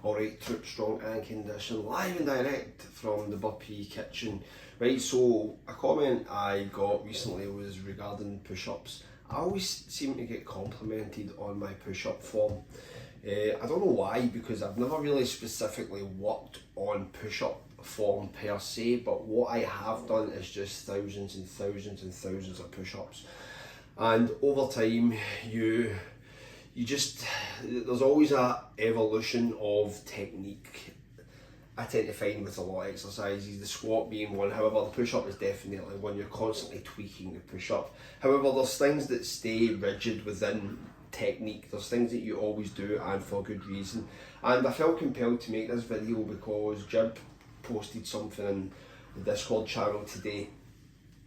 Alright, Troop Strong and Condition, live and direct from the Burpee kitchen. Right, so a comment I got recently was regarding push-ups. I always seem to get complimented on my push-up form. I don't know why, because I've never really specifically worked on push-up form per se, but what I have done is just thousands and thousands and thousands of push-ups. And over time, there's always a evolution of technique. I tend to find with a lot of exercises, the squat being one, however the push-up is definitely one. You're constantly tweaking the push-up. However, there's things that stay rigid within technique. There's things that you always do, and for good reason. And I felt compelled to make this video because Jib posted something in the Discord channel today.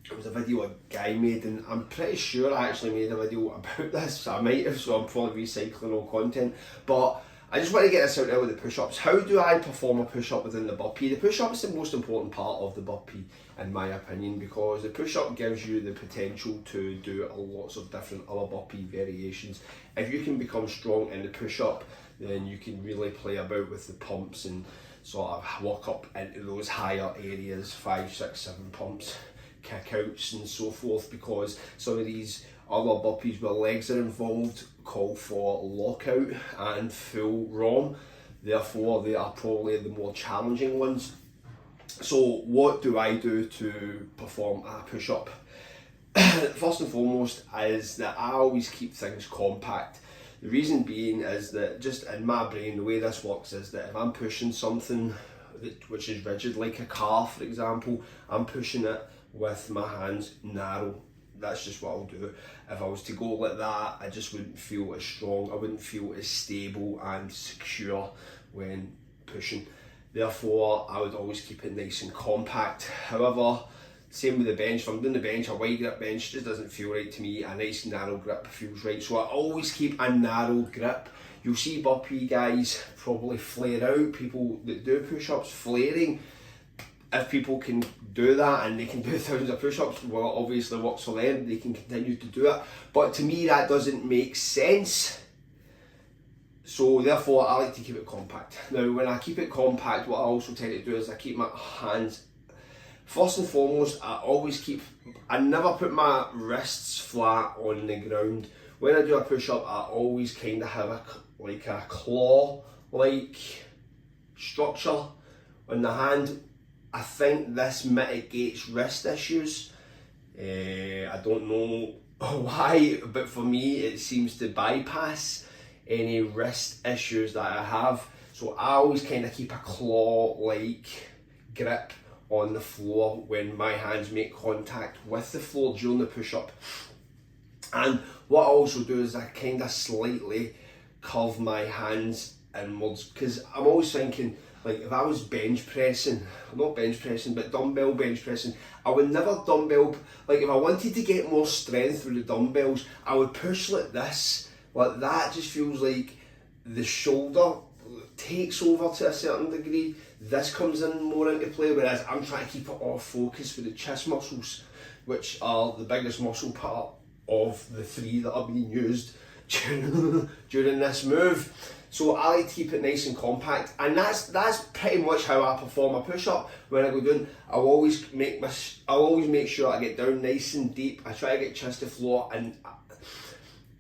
It was a video a guy made, and I'm pretty sure I actually made a video about this. I might have, so I'm probably recycling all content. But I just want to get this out there with the push-ups. How do I perform a push-up within the Burpee? The push-up is the most important part of the Burpee, in my opinion, because the push-up gives you the potential to do lots of different other Burpee variations. If you can become strong in the push-up, then you can really play about with the pumps and sort of work up into those higher areas, 5, 6, 7 pumps, kick-outs and so forth, because some of these other Burpees where legs are involved call for lockout and full ROM, therefore they are probably the more challenging ones. So what do I do to perform a push-up? First and foremost is that I always keep things compact. The reason being is that just in my brain, the way this works is that if I'm pushing something which is rigid, like a car for example, I'm pushing it with my hands narrow. That's just what I'll do. If I was to go like that, I just wouldn't feel as strong, I wouldn't feel as stable and secure when pushing. Therefore, I would always keep it nice and compact. However, same with the bench. If I'm doing the bench, a wide grip bench just doesn't feel right to me. A nice narrow grip feels right. So I always keep a narrow grip. You'll see Burpee guys probably flare out, people that do push-ups flaring. If people can do that and they can do thousands of push-ups, well, it obviously works for them, they can continue to do it. But to me, that doesn't make sense. So therefore, I like to keep it compact. Now, when I keep it compact, what I also tend to do is I keep my hands, first and foremost, I never put my wrists flat on the ground. When I do a push-up, I always kind of have a claw-like structure on the hand. I think this mitigates wrist issues. I don't know why, but for me it seems to bypass any wrist issues that I have. So I always kind of keep a claw-like grip on the floor when my hands make contact with the floor during the push-up. And what I also do is I kind of slightly curve my hands inwards, because I'm always thinking, like if I was bench pressing, not bench pressing, but dumbbell bench pressing, I would never dumbbell, like if I wanted to get more strength through the dumbbells, I would push like this, like that just feels like the shoulder takes over to a certain degree. This comes in more into play, whereas I'm trying to keep it off focus with the chest muscles, which are the biggest muscle part of the 3 that are being used during this move. So I like to keep it nice and compact, and that's pretty much how I perform a push-up. When I go down, I'll always make sure I get down nice and deep. I try to get chest to floor, and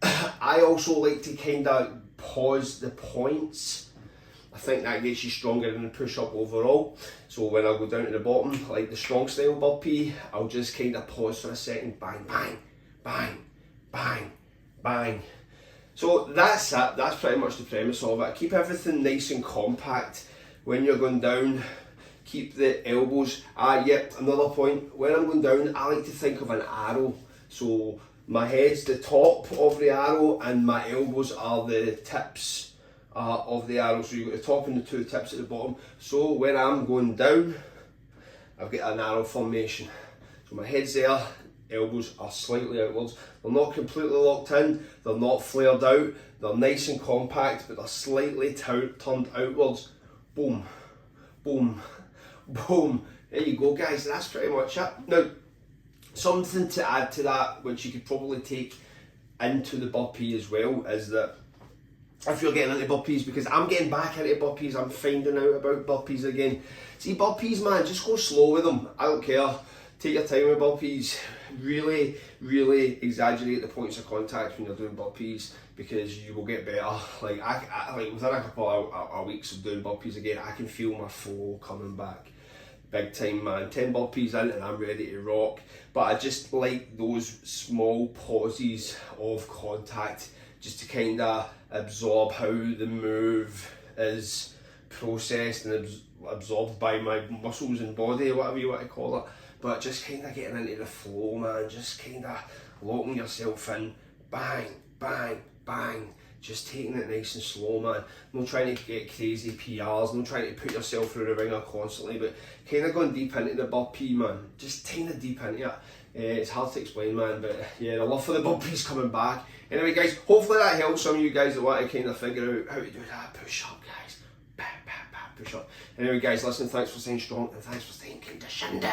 I also like to kind of pause the points. I think that gets you stronger in the push-up overall. So when I go down to the bottom, like the strong style Burpee, I'll just kind of pause for a second, bang, bang, bang, bang, bang. So that's it, that's pretty much the premise of it. Keep everything nice and compact. When you're going down, keep the elbows. Yep, another point, when I'm going down, I like to think of an arrow. So my head's the top of the arrow and my elbows are the tips of the arrow. So you've got the top and the 2 tips at the bottom. So when I'm going down, I've got an arrow formation. So my head's there, elbows are slightly outwards. They're not completely locked in, they're not flared out, they're nice and compact, but they're slightly turned outwards. Boom, boom, boom. There you go guys, that's pretty much it. Now, something to add to that, which you could probably take into the Burpee as well, is that if you're getting into burpees, because I'm getting back into burpees. I'm finding out about burpees again. See, burpees, man, just go slow with them. I don't care. Take your time with burpees. Really, really exaggerate the points of contact when you're doing burpees, because you will get better. Like like within a couple of weeks of doing burpees again, I can feel my flow coming back. Big time, man. 10 burpees in and I'm ready to rock. But I just like those small pauses of contact, just to kind of absorb how the move is processed and absorbed by my muscles and body, or whatever you want to call it. But just kind of getting into the flow, man. Just kind of locking yourself in. Bang, bang, bang. Just taking it nice and slow, man. Not trying to get crazy PRs, not trying to put yourself through the ringer constantly, but kind of going deep into the burpee, man. Just kind of deep into it. It's hard to explain, man, but yeah, the love for the burpees coming back. Anyway, guys, hopefully that helps some of you guys that want to kind of figure out how to do that push-up, guys. Bam, bam, bam, push-up. Anyway, guys, listen, thanks for staying strong and thanks for staying conditioned.